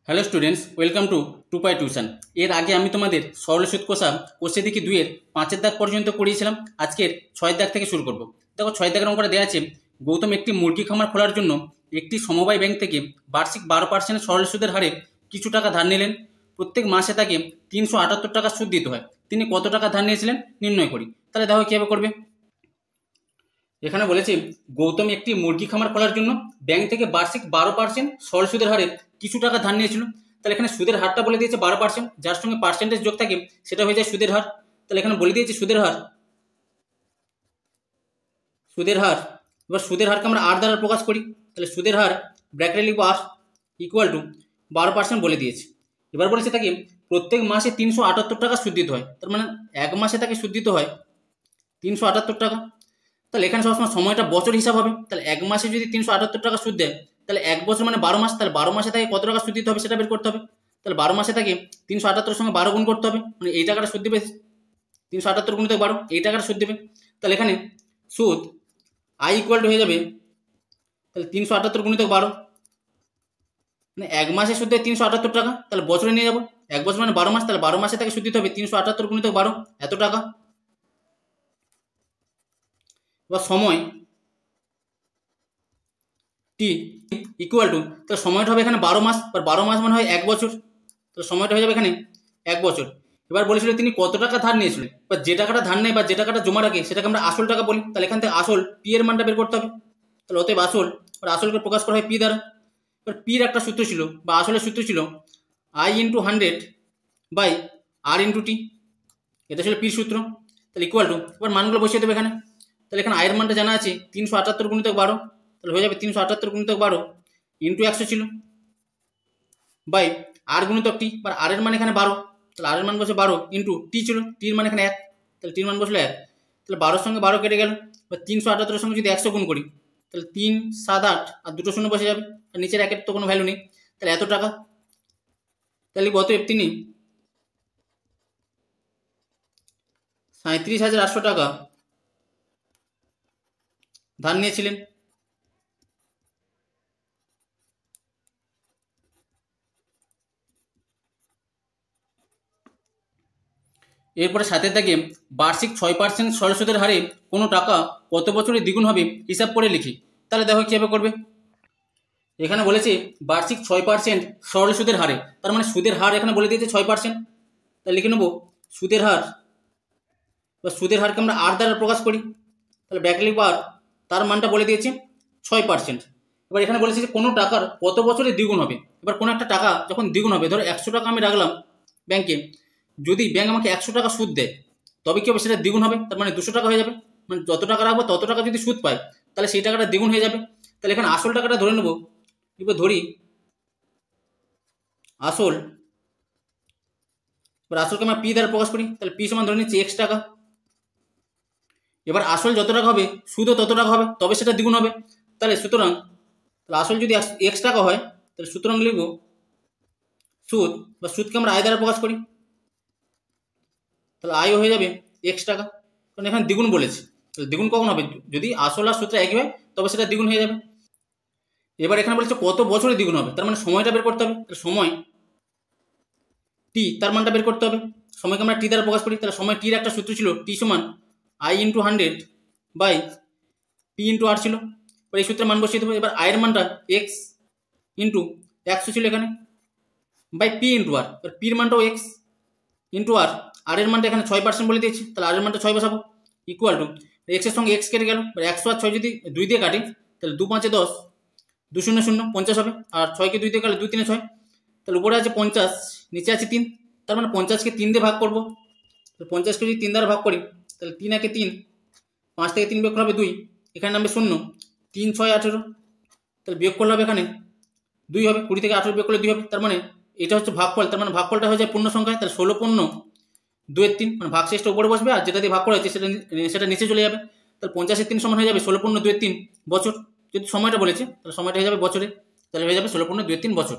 Hello students, welcome to Tupai tuition. এর আগে আমি তোমাদের সরল সুদ কষা কোষে দেখি 2-এর 5-এর দাগ পর্যন্ত করিয়েছিলাম। আজকের 6-এর দাগ থেকে শুরু করব। দেখো 6-এর দাগের অঙ্কটা দেওয়া আছে, গৌতম একটি মুরগি খামার খোলার জন্য একটি সমবায় ব্যাংক থেকে বার্ষিক 12% সরল সুদের হারে কিছু টাকা ধার নিলেন। প্রত্যেক মাসে তাকে 378 টাকা সুদ দিতে হয়। তিনি কত টাকা ধার নিয়েছিলেন নির্ণয় করি। তাহলে দেখো কীভাবে করবে। এখানে বলেছে গৌতম একটি মুরগি খামার খোলার জন্য ব্যাংক থেকে বার্ষিক 12% সরল সুদের হারে কিছু টাকা ধার নিয়েছিল। তাহলে এখানে সুদের হারটা বলে দিয়েছে 12%, যার সঙ্গে পার্সেন্টেজ যোগ থাকে সেটা হয়ে যায় সুদের হার। তাহলে এখানে বলে দিয়েছে সুদের হার। এবার সুদের হারকে আমরা আর দ্বারা প্রকাশ করি। তাহলে সুদের হার ব্র্যাকেটে লিখবো আর ইকুয়াল টু 12% বলে দিয়েছে। এবার বলেছে তাকে প্রত্যেক মাসে 378 টাকা সুদ দিতে হয়। তার মানে এক মাসে তাকে সুদ দিতে হয় 378 টাকা। তাহলে এখানে সবসময় সময়টা বছর হিসাব হবে। তাহলে এক মাসে যদি 378 টাকা সুদ দেয়, তাহলে এক বছর মানে 12 মাস। তাহলে 12 মাসে তাকে কত টাকা সুদ দিতে হবে সেটা বের করতে হবে। তাহলে 12 মাসে তাকে 378 সঙ্গে 12 গুণ করতে হবে, মানে এই টাকাটা সুদ দেবে 378 গুণিত 12, এই টাকাটা সুদ দেবে। তাহলে এখানে সুদ আই ইকুয়াল টু হয়ে যাবে, তাহলে 378 গুণিত 12, মানে এক মাসে সুদ দেয় 378 টাকা। তাহলে বছরে নিয়ে যাবো, এক বছর মানে 12 মাস। তাহলে 12 মাসে তাকে সুদ দিতে হবে 378 গুণিত 12, এত টাকা। বা সময় টি ইকুয়াল টু, তাহলে সময়টা হবে এখানে 12 মাস, আর 12 মাস মানে হয় এক বছর। তাহলে সময়টা হয়ে যাবে এখানে এক বছর। এবার বলেছিল তিনি কত টাকা ধার নিয়েছিলেন, বা যে টাকাটা ধার নেয় বা যে টাকাটা জমা রাখে সেটাকে আমরা আসল টাকা বলি। তাহলে এখান থেকে আসল পি এর মানটা বের করতে হবে। তাহলে অতএব আসলকে প্রকাশ করা হয় পি দ্বারা। এবার পির একটা সূত্র ছিল বা আসলের সূত্র ছিল I into 100 by R into T, এটা ছিল পির সূত্র। তাহলে ইকুয়াল টু, এবার মানগুলো বসিয়ে দেবে এখানে। তাহলে এখানে আয়ের মানটা জানা আছে 378 গুণিত 12, তাহলে হয়ে যাবে 378 গুণিত 12 ইন্টু 100 ছিল বাই আর গুণিতক টি, বা আর এর মান এখানে 12, তাহলে আর এর মান বসে 12 ইন্টু টি ছিল, টির মান এখানে 1, তাহলে টির মান বসলো 1। তাহলে 12 সঙ্গে 12 কেটে গেল, বা 378 সঙ্গে যদি 100 গুণ করি তাহলে 3, 7, 8 আর দুটো শূন্য বসে যাবে, আর নিচের একের তো কোনো ভ্যালু নেই। তাহলে এত টাকা। তাহলে অতএব তিনি 37,800 টাকা ধার নিয়েছিলেন। এরপরে সাথে থাকে বার্ষিক 6% সরল সুদের হারে কোনো টাকা কত বছরে দ্বিগুণ হবে হিসাব করে লিখি। তাহলে দেখো কীভাবে করবে। এখানে বলেছে বার্ষিক 6% সরল সুদের হারে, তার মানে সুদের হার এখানে বলে দিয়েছে 6%। তাহলে লিখে নেবো সুদের হার, বা সুদের হারকে আমরা আর দ্বারা প্রকাশ করি। তাহলে ব্র্যাকেট লিখবো আর, তার মানটা বলে দিয়েছে 6%। এবার এখানে বলেছে যে কোনো টাকার কত বছরে দ্বিগুণ হবে। এবার কোনো একটা টাকা যখন দ্বিগুণ হবে, ধরো 100 টাকা আমি রাখলাম ব্যাংকে, যদি ব্যাংক আমাকে 100 টাকা সুদ দেয় তবে কি হবে, সেটা দ্বিগুণ হবে। তার মানে 200 টাকা হয়ে যাবে। মানে যত টাকা রাখবো তত টাকা যদি সুদ পাই তাহলে সেই টাকাটা দ্বিগুণ হয়ে যাবে। তাহলে এখানে আসল টাকাটা ধরে নেবো, ধরি আসল। এবার আসলকে আমরা পি দ্বারা প্রকাশ করি। তাহলে পি সমান ধরে নিচ্ছি x টাকা। এবার আসল যত টাকা হবে সুদও তত টাকা হবে, তবে সেটা দ্বিগুণ হবে। তাহলে সুতরাং আসল যদি x টাকা হয় তাহলে সুতরাং লিখব সুদ, বা সুদকে আমরা আয় দ্বারা প্রকাশ করি। তাহলে আয়ও হয়ে যাবে x টাকা, কারণ এখানে দ্বিগুণ বলেছে। তাহলে দ্বিগুণ কখন হবে, যদি আসল আর সুদটা একই হয় তবে সেটা দ্বিগুণ হয়ে যাবে। এবার এখানে বলেছে কত বছরে দ্বিগুণ হবে, তার মানে সময়টা বের করতে হবে। তাহলে সময় টি, তার মানটা বের করতে হবে। সময়কে আমরা টি দ্বারা প্রকাশ করি। তাহলে সময় টির একটা সূত্র ছিল টি সমান I into 100 by P into R ছিল। এবার এই সূত্রের মান বসিয়ে দেবো। এবার আয়ের মানটা এক্স ইন্টু 100 ছিল এখানে, বাই পি ইন্টু আর, এবার পির মানটাও এক্স ইন্টু আর, আর এর মানটা এখানে 6% বলে দিয়েছি। তাহলে আর এর মানটা 6 বসাবো ইকুয়াল টু, এক্সের সঙ্গে এক্স কেটে গেল, 100 আর 6 যদি 2 দিয়ে কাটি তাহলে 2 5 10, 2 0 0 50 হবে। আর 6কে 2 দিয়ে কাটলে 2 3 6, তাহলে উপরে আছে 50, নিচে আছে 3, তার মানে 50কে 3 দিয়ে ভাগ করবো। তাহলে 50কে যদি 3 দ্বারা ভাগ করি তাহলে 3 একে 3, 5 থেকে 3 বিয়োগ করলে হবে 2, এখানে নামবে 0, 3 6 18, তাহলে বিয়োগ করলে হবে এখানে 2 হবে। 20 থেকে 18 বিয়োগ করলে 2 হবে। তার মানে এটা হচ্ছে ভাগফল, তার মানে ভাগফলটা হয়ে যায় পূর্ণ সংখ্যায়। তাহলে 16 পূর্ণ 2/3, মানে ভাগশেষটা উপরে বসবে, আর যেটা দিয়ে ভাগ করা হয়েছে সেটা নিচে চলে যাবে। তাহলে 50/3 সমান হয়ে যাবে 16 পূর্ণ 2/3 বছর। যদি সময়টা বলেছে তাহলে সময়টা হয়ে যাবে বছরে, তাহলে হয়ে যাবে 16 পূর্ণ 2/3 বছর।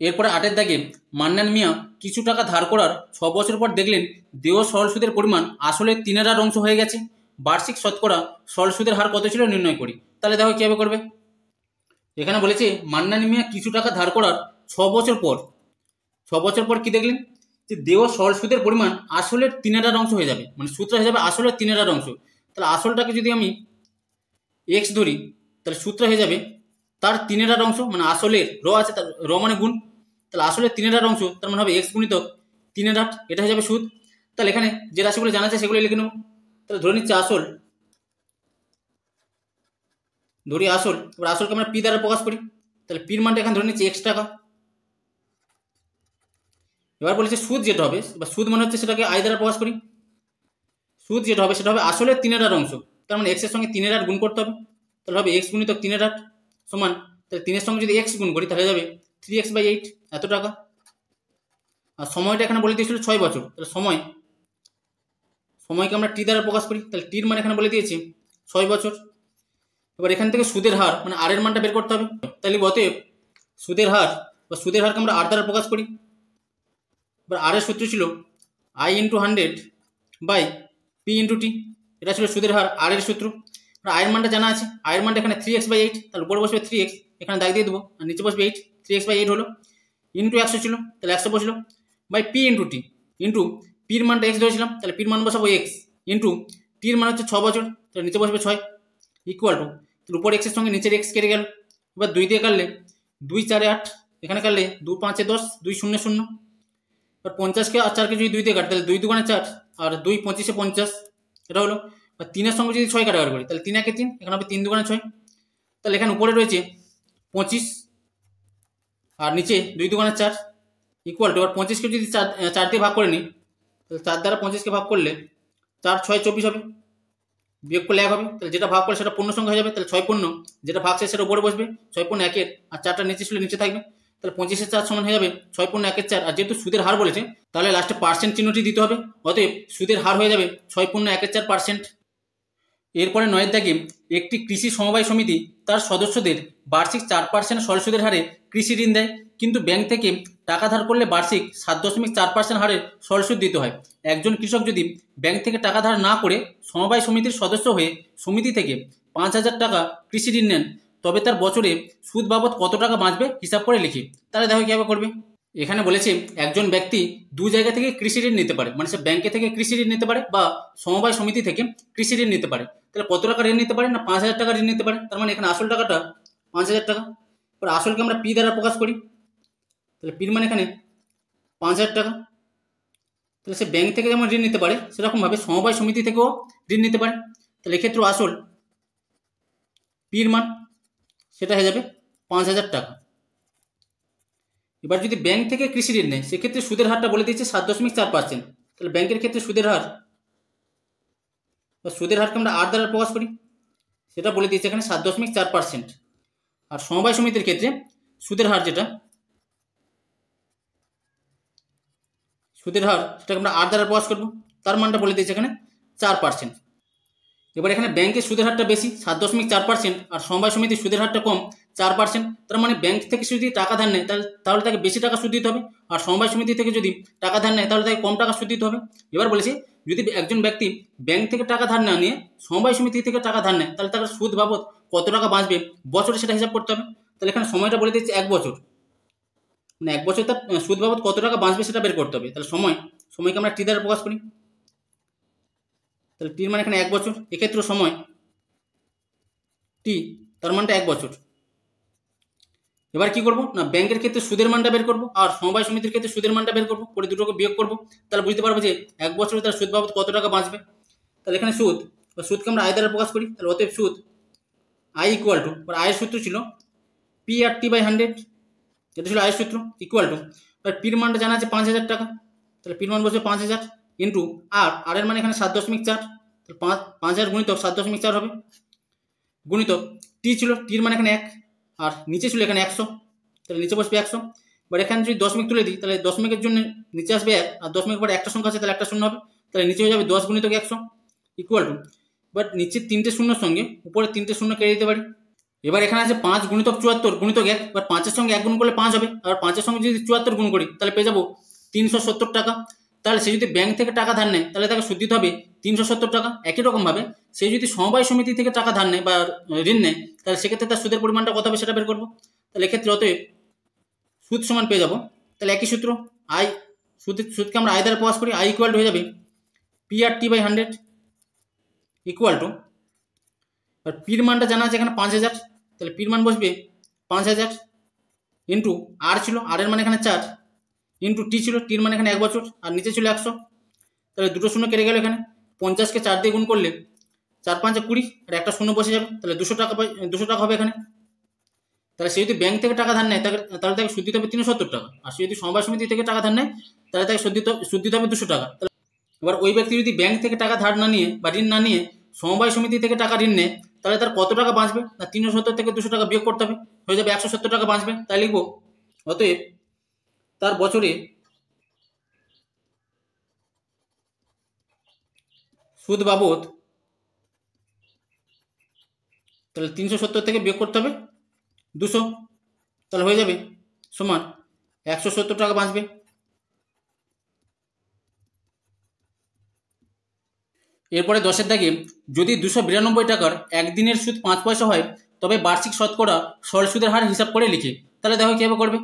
এরপরে 8-এর দাগে মান্নান মিয়া কিছু টাকা ধার করার 6 বছর পর দেখলেন দেয় সরল সুদের পরিমাণ আসলে 3/8 অংশ হয়ে গেছে। বার্ষিক শতকরা সরল সুদের হার কত ছিল নির্ণয় করি। তাহলে দেখো কীভাবে করবে। এখানে বলেছে মান্নান মিয়া কিছু টাকা ধার করার 6 বছর পর 6 বছর পর কি দেখলেন যে দেওয়া সরল সুদের পরিমাণ আসলের 3/8 অংশ হয়ে যাবে, মানে সুদটা হয়ে যাবে আসলের 3/8 অংশ। তাহলে আসলটাকে যদি আমি এক্স ধরি তাহলে সুদটা হয়ে যাবে তার 3/8 অংশ, মানে আসলের র আছে, তার র মানে গুণ, তাহলে আসলের 3/8 অংশ তার মানে হবে এক্স গুণিতক 3/8, এটা হয়ে যাবে সুদ। তাহলে এখানে যে রাশিগুলো জানা আছে সেগুলো লিখে নেব। তাহলে ধরে নিচ্ছে আসল, ধরি আসল, এবার আসলকে আমরা পি দ্বারা প্রকাশ করি, তাহলে পির মানটা এখানে ধরে নিচ্ছি এক্স টাকা। এবার বলেছে সুদ যেটা হবে, বা সুদ মানে হচ্ছে সেটাকে আই দ্বারা প্রকাশ করি, সুদ যেটা হবে সেটা হবে আসলের 3/8 অংশ, তার মানে এক্স এর সঙ্গে 3/8 গুণ করতে হবে, তাহলে হবে এক্স গুণিতক 3/8 সমান, তাহলে 3 এর সঙ্গে যদি এক্স গুণ করি তাহলে যাবে 3x/8 এত টাকা। আর সময়টা এখানে বলে দিয়েছিল 6 বছর, তাহলে সময়কে আমরা টি দ্বারা প্রকাশ করি, তাহলে টির মান এখানে বলে দিয়েছি 6 বছর। এবার এখান থেকে সুদের হার মানে আর এর মানটা বের করতে হবে, তাহলে অতএব সুদের হার বা সুদের হারকে আমরা আর দ্বারা প্রকাশ করি। এবার আর এর সূত্র ছিল আই ইন্টু 100/p/t, এটা ছিল সুদের হার আর এর সূত্র। আয়ের মানটা জানা আছে, আয়ের মানটা এখানে 3x/8, তাহলে উপরে বসবে 3x, এখানে দাগ দিয়ে দেবো, আর নিচে বসবে 8, 3x/8 হলো, ইন্টু 100 ছিল তাহলে 100 বসলো, বাই p/t, ইন্টু পির মানটা এক্স ধরেছিলাম তাহলে পির মান বসাবো এক্স, ইন্টু টির মান হচ্ছে 6 বছর, তাহলে নিচে বসবে 6, ইকুয়াল টু, তাহলে উপর এক্সের সঙ্গে নিচের এক্স কেটে গেল। এবার 2 দিয়ে কাটলে 2 4 8, এখানে কাটলে 2 5 10, 2 0 0, এবার 50কে আর 4কে যদি 2 দিয়ে কাট তাহলে 2 2 4 আর 2 25 50, এটা হলো। আর 3-এর সঙ্গে যদি 6 কাটাকাটি করি তাহলে 3 1 3, এখানে হবে 3 2 6, তাহলে এখানে উপরে রয়েছে 25 আর নিচে 2 2 4, ইকুয়াল টু, আর 25কে যদি 4 দিয়ে ভাগ করে নিই তাহলে 4 দ্বারা 25কে ভাগ করলে 4 6 24 হবে, বিয়োগ করলে 1 হবে, তাহলে যেটা ভাগ করে সেটা পূর্ণ সংখ্যা হয়ে যাবে, তাহলে 6 পূর্ণ, যেটা ভাগছে সেটা উপরে বসবে, 6 পূর্ণ 1-এর, আর 4টা নিচে ছিল নিচে থাকবে, তাহলে 25-এর 4 সমান হয়ে যাবে 6 পূর্ণ 1-এর 4, আর যেহেতু সুদের হার বলেছে তাহলে লাস্টে পার্সেন্ট চিহ্নটি দিতে হবে, অতএব সুদের হার হয়ে যাবে 6 পূর্ণ 1-এর 4%। এরপরে 9-এর দাগে একটি কৃষি সমবায় সমিতি তার সদস্যদের বার্ষিক 4% সরল সুদের হারে কৃষি ঋণ দেয়, কিন্তু ব্যাংক থেকে টাকা ধার করলে বার্ষিক 7.4% হারে সরল সুদ দিতে হয়। একজন কৃষক যদি ব্যাংক থেকে টাকা ধার না করে সমবায় সমিতির সদস্য হয়ে সমিতি থেকে 5,000 টাকা কৃষি ঋণ নেন, তবে তার বছরে সুদ বাবদ কত টাকা বাঁচবে হিসাব করে লিখি। তাহলে দেখো কীভাবে করবে। এখানে বলেছে একজন ব্যক্তি দু জায়গা থেকে কৃষি ঋণ নিতে পারে, মানে সে ব্যাংকে থেকে কৃষি ঋণ নিতে পারে বা সমবায় সমিতি থেকে কৃষি ঋণ নিতে পারে। তাহলে কত টাকা ঋণ নিতে পারে না 5,000 টাকা ঋণ নিতে পারে, তার মানে এখানে আসল টাকাটা 5,000 টাকা। এবার আসলকে আমরা পি দ্বারা প্রকাশ করি, তাহলে পির মানে এখানে 5,000 টাকা। তাহলে সে ব্যাংক থেকে যেমন ঋণ নিতে পারে সেরকমভাবে সমবায় সমিতি থেকেও ঋণ নিতে পারে, তাহলে এক্ষেত্রে আসল পির মান সেটা হয়ে যাবে 5,000 টাকা। এবার যদি ব্যাংক থেকে কৃষি ঋণ নেয় সেক্ষেত্রে সুদের হারটা বলে দিয়েছে 7.4%, তাহলে ব্যাংকের ক্ষেত্রে সুদের হার বা সুদের হারকে আমরা আর দ্বারা প্রকাশ করি, সেটা বলে দিয়েছে এখানে 7.4%। আর সমবায় সমিতির ক্ষেত্রে সুদের হার যেটা সুদের হার সেটাকে আমরা আর দ্বারা প্রকাশ করবো, তার মানটা বলে দিয়েছে এখানে 4%। এবার এখানে ব্যাংকের সুদের হারটা বেশি 7.4%, আর সমবায় সমিতির সুদের হারটা কম 4%, তার মানে ব্যাংক থেকে যদি টাকা ধার নেয় তাহলে তাকে বেশি টাকা সুদ দিতে হবে, আর সমবায় সমিতি থেকে যদি টাকা ধার নেয় তাহলে তাকে কম টাকা সুদ দিতে হবে। এবার বলেছে যদি একজন ব্যক্তি ব্যাংক থেকে টাকা ধার না নিয়ে সমবায় সমিতি থেকে টাকা ধার নেয় তাহলে তার সুদ বাবদ কত টাকা বাঁচবে বছরে সেটা হিসাব করতে হবে। তাহলে এখানে সময়টা বলে দিচ্ছে 1 বছর, মানে 1 বছর তার সুদ বাবদ কত টাকা বাঁচবে সেটা বের করতে হবে। তাহলে সময়কে আমরা টি দ্বারা প্রকাশ করি, তাহলে টির মানে এখানে 1 বছর, এক্ষেত্রে সময় টি তার মানটা 1 বছর। এবার কি করব না ব্যাংকের ক্ষেত্রে সুদের মানটা বের করব আর সমবায় সমিতির ক্ষেত্রে সুদের মানটা বের করব, করে দুটোকে বিয়োগ করব, তাহলে বুঝতে পারবো যে 1 বছরে তার সুদ বাবদ কত টাকা বাঁচবে। তাহলে এখানে সুদ বা সুদকে আমরা আয় দ্বারা প্রকাশ করি, তাহলে অতএব সুদ আই ইকুয়াল টু, আয়ের সূত্র ছিল P/T/100, এটা ছিল আয়ের সূত্র, ইকুয়াল টু পির মানটা জানা আছে 5,000 টাকা, তাহলে পির মান বসবে 5,000 ইন্টু আর এর মানে এখানে 7.4, তাহলে 5,000 গুণিতক 7.4 হবে, গুণিতক টি ছিল, টির মানে এখানে 1 আর নিচে ছিল এখানে 100, তাহলে নিচে বসবে 100। এবার এখানে যদি দশমিক তুলে দিই তাহলে দশমিকের জন্য নিচে আসবে 1, আর দশমিকের পরে একটা সংখ্যা আছে তাহলে একটা শূন্য হবে, তাহলে নিচে হয়ে যাবে 10 গুণিতক 100 ইকুয়াল টু, বাট নিচের 3টে শূন্যর সঙ্গে উপরে 3টে শূন্য কেটে দিতে পারি। এবার এখানে আছে 5 গুণিতক 74 গুণিতক 1, এবার 5-এর সঙ্গে 1 গুণ করলে 5 হবে, আর 5-এর সঙ্গে যদি 74 গুণ করি তাহলে পেয়ে যাবো 370 টাকা। তাহলে সে যদি ব্যাংক থেকে টাকা ধার নেয় তাহলে তাকে সুদ দিতে হবে 370 টাকা। একই রকমভাবে সে যদি সমবায় সমিতি থেকে টাকা ধার নেয় বা ঋণ নেয়, তাহলে সেক্ষেত্রে তার সুদের পরিমাণটা কত হবে সেটা বের করবো। তাহলে এক্ষেত্রে অতএব সুদ সমান পেয়ে যাবো, তাহলে একই সূত্র, আই সুদকে আমরা আই দ্বারা প্রকাশ করি, আই ইকুয়াল টু হয়ে যাবে PR/100 ইকুয়াল টু, আর পির মানটা জানা আছে এখানে 5000, তাহলে পির মান বসবে 5000 ইন্টু আর ছিল, আর এর মানে এখানে 4, ইন্টু টি ছিল, টির মানে এখানে 1 বছর, আর নিচে ছিল 100, তাহলে দুটো শূন্য কেটে গেল। এখানে 50কে 4 দিয়ে গুণ করলে 4 5 20, আর একটা শূন্য বসে যাবে, তাহলে 200 টাকা হবে এখানে। তাহলে সে যদি ব্যাংক থেকে টাকা ধার নেয় তাহলে তাকে সুদ দিতে হবে 370 টাকা, আর সে যদি সমবায় সমিতি থেকে টাকা ধার নেয় তাহলে তাকে সুদ দিতে হবে 200 টাকা। এবার ওই ব্যক্তি যদি ব্যাংক থেকে টাকা ধার না নিয়ে বা ঋণ না নিয়ে সমবায় সমিতি থেকে টাকা ঋণ নেয়, তাহলে তার কত টাকা বাঁচবে না, 370 থেকে 200 টাকা বিয়োগ করতে হবে, হয়ে যাবে 170 টাকা বাঁচবে। তাই লিখবো অতএব তার বছরে সুদ বাবদ, তাহলে 370 থেকে বিয়োগ করতে হবে 200, তাহলে হয়ে যাবে সমান 170 টাকা বাঁচবে। এরপরে 10-এর দাগে, যদি 292 টাকার একদিনের সুদ 5 পয়সা হয় তবে বার্ষিক শতকরা সরল সুদের হার হিসাব করে লিখি। তাহলে দেখো কীভাবে করবে।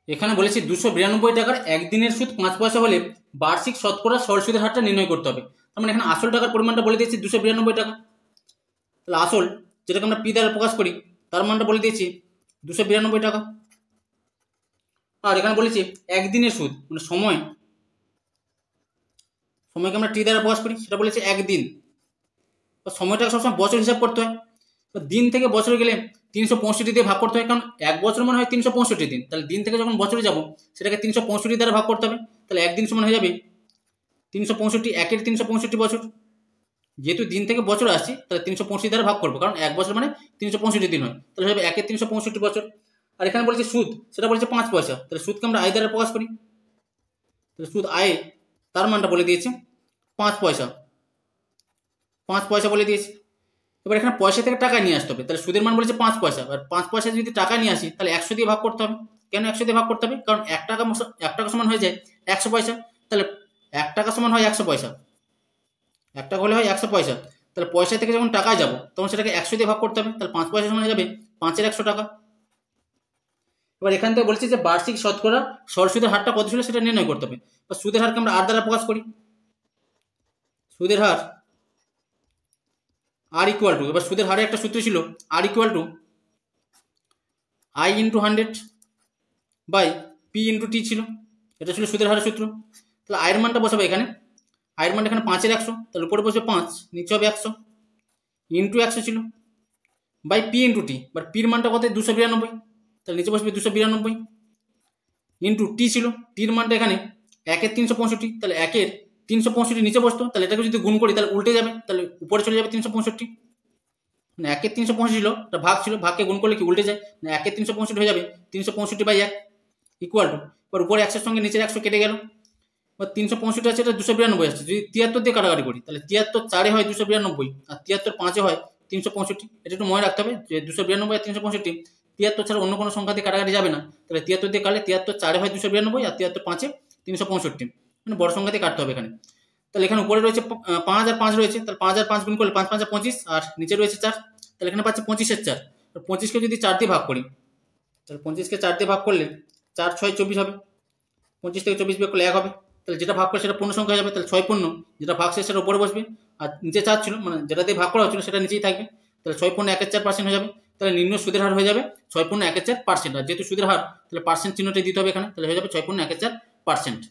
এখানে বলেছি 292 টাকার একদিনের সুদ 5 পয়সা হলে বার্ষিক শতকরা সরল সুদের হারটা নির্ণয় করতে হবে। তার মানে এখানে আসল টাকার পরিমাণটা বলে দিয়েছি 292 টাকা, তাহলে আসল যেটাকে আমরা পি দ্বারা প্রকাশ করি তার মানটা বলে দিয়েছি 292 টাকা। আর এখানে বলেছি একদিনের সুদ মানে সময়কে আমরা টি দ্বারা প্রকাশ করি, সেটা বলেছে একদিন, সময়টাকে সবসময় বছর হিসাব করতে হয়। দিন থেকে বছরে গেলে 365 দিয়ে ভাগ করতে হয়, কারণ এক বছর মানে হয় 365 দিন, তাহলে দিন থেকে যখন বছরে যাব সেটাকে 365 দ্বারা ভাগ করতে হবে। তাহলে একদিন সমান হয়ে যাবে 365, একের 365 বছর, যেহেতু দিন থেকে বছর আসছি তাহলে 365 দ্বারা ভাগ করবো, কারণ এক বছর মানে 365 দিন হয়, তাহলে হবে একের 365 বছর। আর এখানে বলেছে সুদ, সেটা বলেছে 5 পয়সা, তাহলে সুদকে আমরা আয় দ্বারা প্রকাশ করি, তাহলে সুদ আয় তার মানটা বলে দিয়েছে 5 পয়সা, 5 পয়সা বলে দিয়েছি। এবার এখানে পয়সা থেকে টাকা নিয়ে আসতে হবে, তাহলে সুদের মান বলেছে 5 পয়সা, আর 5 পয়সা যদি টাকা নিয়ে আসি তাহলে 100 দিয়ে ভাগ করতে হবে। কেন 100 দিয়ে ভাগ করতে হবে, কারণ 1 টাকা সমান হয়ে যায় 100 পয়সা, তাহলে 1 টাকা সমান হয় 100 পয়সা, 1 টাকা হলে হয় 100 পয়সা, তাহলে পয়সা থেকে যখন টাকায় যাবো তখন সেটাকে 100 দিয়ে ভাগ করতে হবে, তাহলে 5 পয়সা সমান হয়ে যাবে 5-এর 100 টাকা। এবার এখান থেকে বলছি যে বার্ষিক শতকরা সরল সুদের হারটা কত ছিল সেটা নির্ণয় করতে হবে। বা সুদের হারকে আমরা আর দ্বারা প্রকাশ করি, সুদের হার আর ইকুয়াল টু, এবার সুদের হারে একটা সূত্র ছিল R equal to I into 100 by P into T ছিল, এটা ছিল সুদের হারের সূত্র। তাহলে আয়ের মানটা বসাবে এখানে, আয়ের মানটা এখানে 5-এর 100, তাহলে উপরে বসবে 5, নিচে হবে 100, ইন্টু 100 ছিল by P into T, but পির মানটা কত 292, তাহলে নিচে বসবে 292, ইন্টু টি ছিল, টির মানটা এখানে 1-এর 365, তাহলে 1-এর 365 নিচে বসতো, তাহলে এটাকে যদি গুণ করি তাহলে উল্টে যাবে, তাহলে উপরে চলে যাবে 365, মানে 1-এর 365 ছিল, এটা ভাগ ছিল, ভাগকে গুণ করলে কি উল্টে যায়, মানে 1-এর 365 হয়ে যাবে 365/1 ইকুয়াল টু, এবার উপরে 100-এর সঙ্গে নিচের 100 কেটে গেল, এবার 365 আছে, এটা 292 আসছে, যদি 73 দিয়ে কাটাকাটি করি তাহলে 73 4-এ হয় 292, আর 73 5-এ হয় 365, এটা একটু মনে রাখতে হবে যে 292 আর 365 73 ছাড়া অন্য কোনো সংখ্যা দিয়ে কাটাকাটি যাবে না, তাহলে 73 দিয়ে কাটলে 73 4-এ হয় 292, আর 73 5-এ 365, মানে বড় সংখ্যা দিয়ে কাটতে হবে এখানে। তাহলে এখানে উপরে রয়েছে 5 আর 5 রয়েছে, তাহলে 5 আর 5 গুণ করলে 5 5 25, আর নিচে রয়েছে 4, তাহলে এখানে পাচ্ছি 25-এর 4, 25কে যদি 4 দিয়ে ভাগ করি তাহলে 25কে 4 দিয়ে ভাগ করলে 4 6 24 হবে, 25 থেকে 24 বিয়োগ করলে 1 হবে, তাহলে যেটা ভাগ করে সেটা পূর্ণ সংখ্যা হয়ে যাবে, তাহলে 6 পূর্ণ, যেটা ভাগ শেষ সেটা উপরে বসবে, আর নিচে 4 ছিল মানে যেটা দিয়ে ভাগ করা হচ্ছিল সেটা নিচেই থাকবে, তাহলে 6 পূর্ণ 1-এর 4% হয়ে যাবে, তাহলে নিম্ন সুদের হার হয়ে যাবে 6 পূর্ণ 1-এর 4%, আর যেহেতু সুদের হার তাহলে পার্সেন্ট চিহ্নটাই দিতে হবে এখানে, তাহলে হয়ে যাবে 6 পূর্ণ 1-এর 4%।